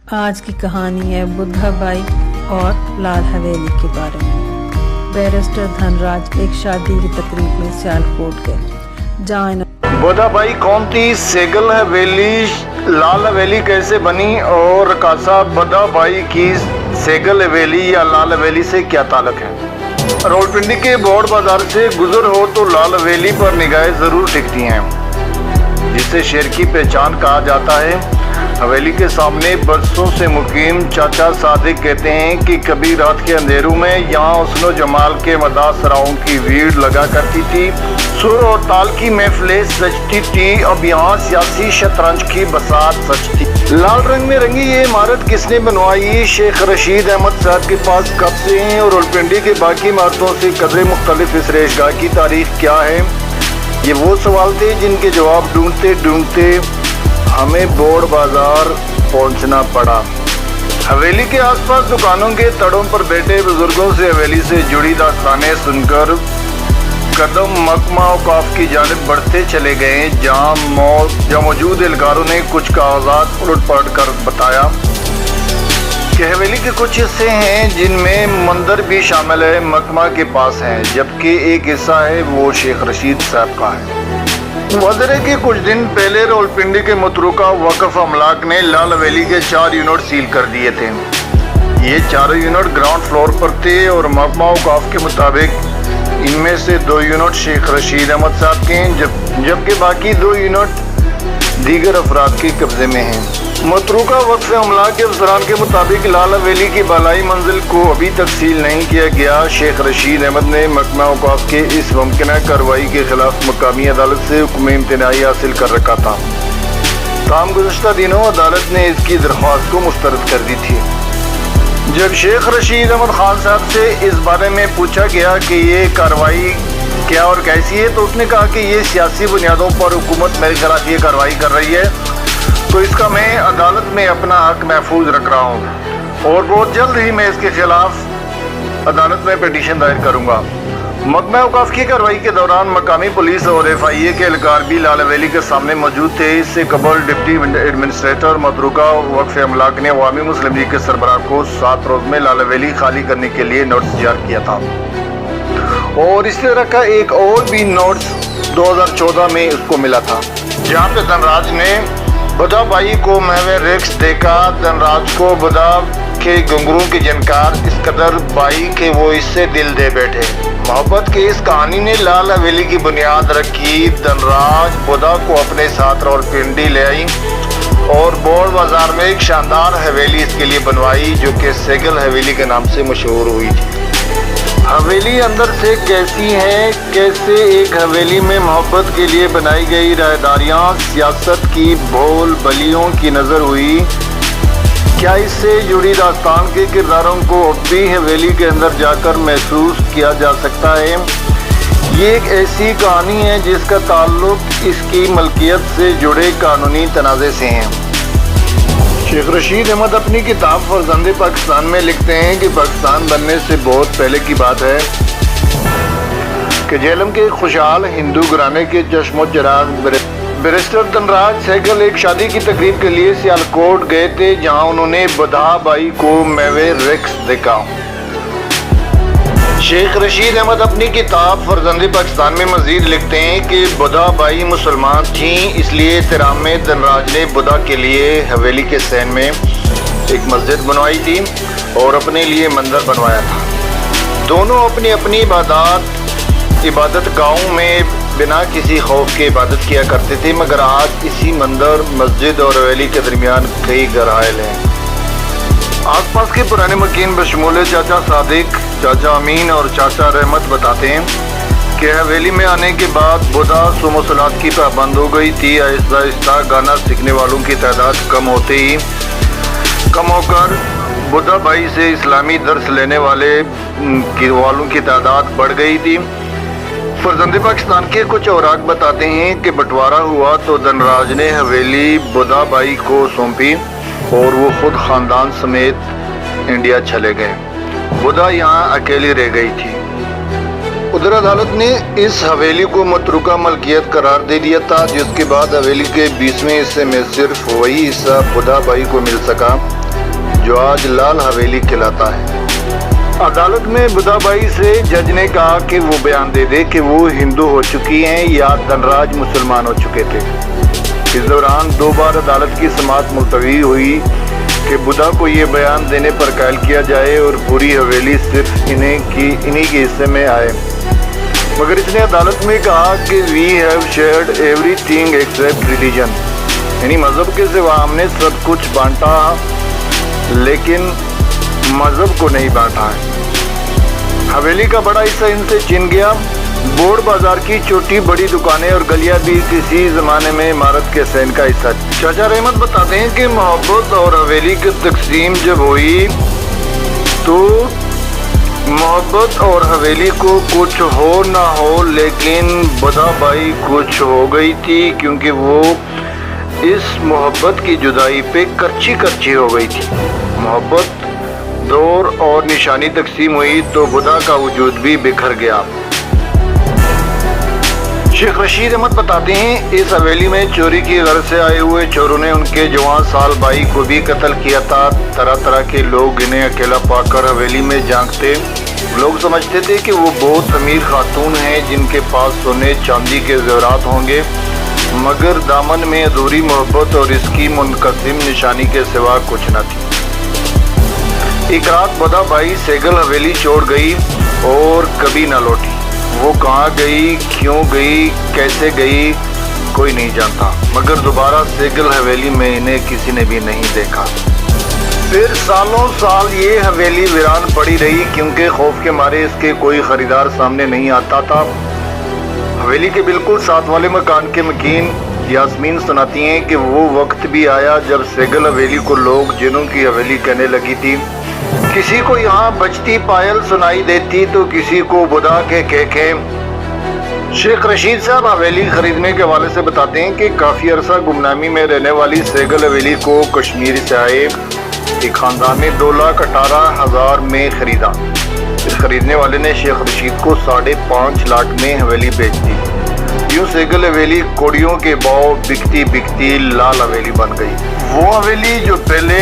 آج کی کہانی ہے بدھا بائی اور لال حویلی کے بارے میں۔ بیرسٹر دھن راج ایک شادی کی تقریب میں سیالکوٹ گئے جہاں بدھا بائی کون تھی، سیگل حویلی لال حویلی کیسے بنی، اور رقاصہ بدھا بائی کی سیگل حویلی یا لال حویلی سے کیا تعلق ہے۔ راولپنڈی کے بوڑ بازار سے گزر ہو تو لال حویلی پر نگاہیں ضرور ٹکتی ہیں، جسے شہر کی پہچان کہا جاتا ہے۔ حویلی کے سامنے برسوں سے مقیم چاچا صادق کہتے ہیں کہ کبھی رات کے اندھیروں میں یہاں حسن و جمال کے مداح سراؤں کی بھیڑ لگا کرتی تھی، سر اور تال کی محفلیں سجتی تھی، اب یہاں سیاسی شطرنج کی بساط سجتی۔ لال رنگ میں رنگی یہ عمارت کس نے بنوائی، شیخ رشید احمد صاحب کے پاس کب سے ہیں، اور راولپنڈی کے باقی عمارتوں سے قدرے مختلف اس رہائش گاہ کی تاریخ کیا ہے؟ یہ وہ سوال تھے جن کے جواب ڈھونڈتے ڈھونڈتے ہمیں بوڑ بازار پہنچنا پڑا۔ حویلی کے آس پاس دکانوں کے تڑوں پر بیٹھے بزرگوں سے حویلی سے جڑی داستانیں سن کر قدم محکمہ اوقاف کی جانب بڑھتے چلے گئے، جہاں موجود اہلکاروں نے کچھ کاغذات الٹ پلٹ کر بتایا کہ حویلی کے کچھ حصے ہیں جن میں مندر بھی شامل ہے، محکمہ کے پاس ہیں، جبکہ ایک حصہ ہے وہ شیخ رشید صاحب کا ہے۔ واضح ہے کہ کچھ دن پہلے راولپنڈی کے متروکہ وقف املاک نے لال حویلی کے 4 یونٹ سیل کر دیے تھے۔ یہ چاروں یونٹ گراؤنڈ فلور پر تھے اور محکمہ اوقاف کے مطابق ان میں سے 2 یونٹ شیخ رشید احمد صاحب کے ہیں، جبکہ باقی 2 یونٹ دیگر افراد کے قبضے میں ہیں۔ متروکہ وقف املاک کے افسران کے مطابق لال حویلی کی بالائی منزل کو ابھی تک سیل نہیں کیا گیا۔ شیخ رشید احمد نے محکمہ اوقاف کے اس ممکنہ کارروائی کے خلاف مقامی عدالت سے حکم امتناعی حاصل کر رکھا تھا، تاہم گزشتہ دنوں عدالت نے اس کی درخواست کو مسترد کر دی تھی۔ جب شیخ رشید احمد خان صاحب سے اس بارے میں پوچھا گیا کہ یہ کارروائی کیا اور کیسی ہے، تو اس نے کہا کہ یہ سیاسی بنیادوں پر حکومت میرے خلاف یہ کارروائی کر رہی ہے، تو اس کا میں عدالت میں اپنا حق محفوظ رکھ رہا ہوں، اور بہت جلد ہی میں اس کے خلاف عدالت میں پیٹیشن دائر کروں گا۔ محکمہ اوقاف کی کارروائی کے دوران مقامی پولیس اور FIA کے اہلکار بھی لال حویلی کے سامنے موجود تھے۔ اس سے قبل ڈپٹی ایڈمنسٹریٹر متروکہ وقف املاک نے عوامی مسلم لیگ کے سربراہ کو 7 روز میں لال حویلی خالی کرنے کے لیے نوٹس جاری کیا تھا، اور اس طرح کا ایک اور بھی نوٹس 2014 میں اس کو ملا تھا، جہاں پہ دھن راج نے بدھا بائی کو محو رقص دیکھا۔ دھن راج کو بدھا کے گھنگروں کے جنکار اس قدر بائی کہ وہ اس سے دل دے بیٹھے۔ محبت کی اس کہانی نے لال حویلی کی بنیاد رکھی۔ دھن راج بدھا کو اپنے ساتھ راولپنڈی لے آئی اور بوڑ بازار میں ایک شاندار حویلی اس کے لیے بنوائی، جو کہ سیگل حویلی کے نام سے مشہور ہوئی تھی۔ حویلی اندر سے کیسی ہے، کیسے ایک حویلی میں محبت کے لیے بنائی گئی راہداریاں سیاست کی بھول بلیوں کی نظر ہوئی، کیا اس سے جڑی داستان کے کرداروں کو اب بھی حویلی کے اندر جا کر محسوس کیا جا سکتا ہے؟ یہ ایک ایسی کہانی ہے جس کا تعلق اس کی ملکیت سے جڑے قانونی تنازع سے ہے۔ شیخ رشید احمد اپنی کتاب فرزند پاکستان میں لکھتے ہیں کہ پاکستان بننے سے بہت پہلے کی بات ہے کہ جہلم کے خوشحال ہندو گھرانے کے چشم و چراغ بیرسٹر دھن راج سہگل ایک شادی کی تقریب کے لیے سیالکوٹ گئے تھے، جہاں انہوں نے بدھا بائی کو محو رقص دیکھا۔ شیخ رشید احمد اپنی کتاب فرزند پاکستان میں مزید لکھتے ہیں کہ بدھا بائی مسلمان تھیں، اس لیے احترام میں دھن راج نے بدھا کے لیے حویلی کے سین میں ایک مسجد بنوائی تھی اور اپنے لیے مندر بنوایا تھا۔ دونوں اپنی اپنی عبادت گاہوں میں بنا کسی خوف کے عبادت کیا کرتے تھے، مگر آج اسی مندر، مسجد اور حویلی کے درمیان کئی گھرائل ہیں۔ آس پاس کے پرانے مکین بشمول چاچا صادق، چاچا امین اور چاچا رحمت بتاتے ہیں کہ حویلی میں آنے کے بعد بدھا صوم و صلات کی پابند ہو گئی تھی۔ آہستہ آہستہ گانا سیکھنے والوں کی تعداد کم ہو کر بدھا بائی سے اسلامی درس لینے والوں کی تعداد بڑھ گئی تھی۔ فرزند پاکستان کے کچھ اوراق بتاتے ہیں کہ بٹوارا ہوا تو دھن راج نے حویلی بدھا بائی کو سونپی اور وہ خود خاندان سمیت انڈیا چلے گئے۔ بدھا یہاں اکیلی رہ گئی تھی۔ ادھر عدالت نے اس حویلی کو متروکہ ملکیت قرار دے دیا تھا، جس کے بعد حویلی کے 20ویں حصے میں صرف وہی حصہ بدھا بائی کو مل سکا जो आज लाल हवेली कहलाता है। अदालत में बुधा बाई से जज ने कहा कि वो बयान दे दे कि वो हिंदू हो चुकी हैं या धनराज मुसलमान हो चुके थे। इस दौरान 2 बार अदालत की समाअत मुलतवी हुई कि बुधा को ये बयान देने पर कायल किया जाए और पूरी हवेली सिर्फ इन्हीं के हिस्से में आए, मगर इसने अदालत में कहा कि we have shared everything except religion, यानी मज़हब के सिवा हमने सब कुछ बांटा लेकिन मज़हब को नहीं बांटा है। हवेली का बड़ा हिस्सा इनसे छिन गया। बोर्ड बाजार की छोटी बड़ी दुकानें और गलियां भी किसी ज़माने में इमारत के सहन का हिस्सा। चाचा रहमत बताते हैं कि मोहब्बत और हवेली की तकसीम जब हुई तो मोहब्बत और हवेली को कुछ हो ना हो लेकिन बुधा बाई कुछ हो गई थी, क्योंकि वो इस मोहब्बत की जुदाई पे करची करची हो गई थी। मोहब्बत दौर और निशानी तकसीम हुई तो बुधा का वजूद भी बिखर गया। शेख रशीद अहमद बताते हैं इस हवेली में चोरी की गर्ज से आए हुए चोरों ने उनके जवान साल भाई को भी कत्ल किया था। तरह तरह के लोग इन्हें अकेला पाकर हवेली में झांकते। लोग समझते थे कि वो बहुत अमीर खातून हैं जिनके पास सोने चांदी के ज़ेवरात होंगे, मगर दामन में अधूरी मोहब्बत और इसकी मुनकसिम निशानी के सिवा कुछ न थी। एक रात बुधा बाई सेगल हवेली छोड़ गई और कभी न लौटी। वो कहाँ गई, क्यों गई, कैसे गई, कोई नहीं जानता, मगर दोबारा सेगल हवेली में इन्हें किसी ने भी नहीं देखा। फिर सालों साल ये हवेली वीरान पड़ी रही, क्योंकि खौफ के मारे इसके कोई खरीदार सामने नहीं आता था। हवेली के बिल्कुल साथ वाले मकान के मकीन यास्मीन सुनाती हैं कि वो वक्त भी आया जब सेगल हवेली को लोग जिन्हों की हवेली कहने लगी थी। किसी को यहाँ बजती पायल सुनाई देती तो किसी को बुधा के केके। शेख रशीद साहब हवेली खरीदने के हवाले से बताते हैं कि काफ़ी अरसा गुमनामी में रहने वाली सेगल हवेली को कश्मीर से आए एक ख़ानदान ने 2,18,000 में ख़रीदा। इस खरीदने वाले ने शेख रशीद को 5.5 लाख में हवेली बेच दी। यूँ सेगल हवेली कोड़ियों के भाव बिकती बिकती लाल हवेली बन गई। वो हवेली जो पहले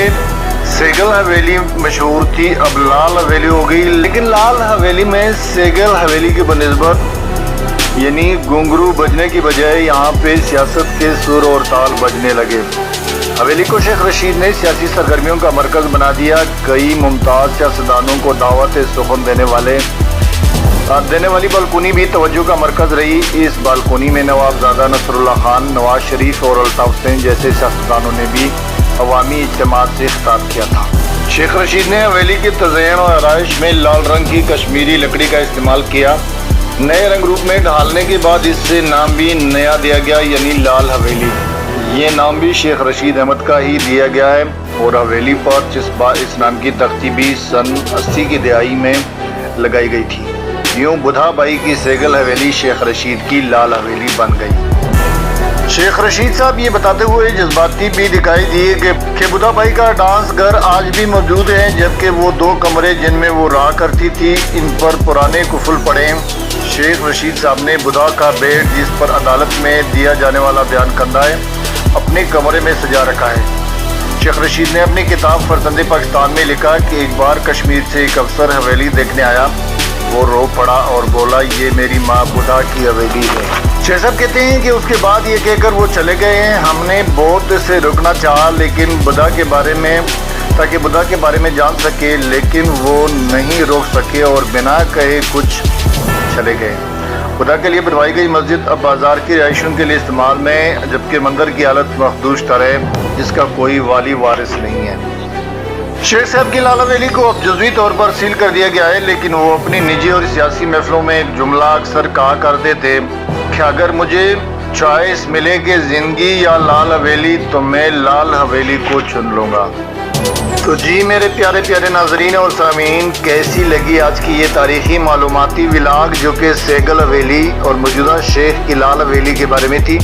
सेगल हवेली मशहूर थी अब लाल हवेली हो गई, लेकिन लाल हवेली में सेगल हवेली के बनिस्बत यानी घुंघरू बजने की बजाय यहाँ पे सियासत के सुर और ताल बजने लगे। हवेली को शेख रशीद ने सियासी सरगर्मियों का मरकज़ बना दिया। कई मुमताज़ सियासतदानों को दावत सुखन देने वाली बालकोनी भी तवज्जो का मरकज़ रही। इस बालकोनी में नवाबजादा नसरुल्लाह खान, नवाज शरीफ और अल्ताफ़ हुसैन जैसे सियासतदानों ने भी अवामी इज्तिमात से खिताब किया था। शेख रशीद ने हवेली के तज़य्युन और आराइश में लाल रंग की कश्मीरी लकड़ी का इस्तेमाल किया। नए रंग रूप में ढालने के बाद इससे नाम भी नया दिया गया, यानी लाल हवेली। ये नाम भी शेख रशीद अहमद का ही दिया गया है और हवेली पर इस नाम की तख्ती भी सन 80 की दहाई में लगाई गई थी। यूँ बुधा बाई की सेगल हवेली शेख रशीद की लाल हवेली बन गई। शेख रशीद साहब ये बताते हुए जज्बाती भी दिखाई दिए कि बुधा बाई का डांस घर आज भी मौजूद है, जबकि वो 2 कमरे जिनमें वो रहा करती थी इन पर पुराने कुफल पड़े। शेख रशीद साहब ने बुधा का बेड, जिस पर अदालत में दिया जाने वाला बयान करना है, अपने कमरे में सजा रखा है। शेख रशीद ने अपनी किताब फर्जंदे पाकिस्तान में लिखा कि एक बार कश्मीर से एक अफसर हवेली देखने आया। वो रो पड़ा और बोला, ये मेरी माँ बुधा की हवेली है। शेख साहब कहते हैं कि उसके बाद ये कहकर वो चले गए हैं। हमने बहुत से रुकना चाहा लेकिन बुधा के बारे में ताकि बुधा के बारे में जान सके, लेकिन वो नहीं रोक सके और बिना कहे कुछ चले गए। बुधा के लिए बनवाई गई मस्जिद अब बाजार की रिहायशों के लिए इस्तेमाल में, जबकि मंदिर की हालत मखदूश तरह, जिसका कोई वाली वारिस नहीं है। शेख साहब की लाल हवेली को अब जुज़वी तौर पर सील कर दिया गया है, लेकिन वो अपनी निजी और सियासी महफिलों में एक जुमला अक्सर कहा करते थे कि अगर मुझे चॉइस मिले कि ज़िंदगी या लाल हवेली तो मैं लाल हवेली को चुन लूँगा। तो जी मेरे प्यारे प्यारे नाजरीन और सामीन, कैसी लगी आज की ये तारीख़ी मालूमाती व्लॉग जो कि सेगल हवेली और मौजूदा शेख की लाल हवेली के बारे में थी।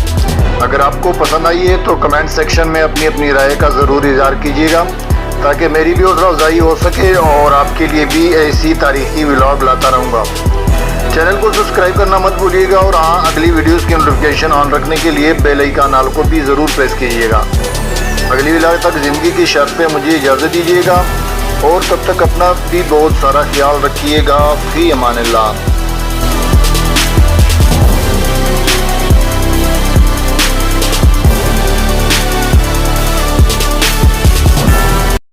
अगर आपको पसंद आई है तो कमेंट सेक्शन में अपनी अपनी राय का ज़रूर इज़हार कीजिएगा ताकि मेरी भी हौसला अफजाई हो सके और आपके लिए भी ऐसी तारीख़ी व्लॉग लाता रहूँगा। चैनल को सब्सक्राइब करना मत भूलिएगा और हाँ, अगली वीडियोज़ की नोटिफिकेशन ऑन रखने के लिए बेल आइकन को भी ज़रूर प्रेस कीजिएगा। اگلی ولاگ تک زندگی کی شرط پہ مجھے اجازت دیجیے گا، اور تب تک اپنا بھی بہت سارا خیال رکھیے گا۔ فی امان اللہ۔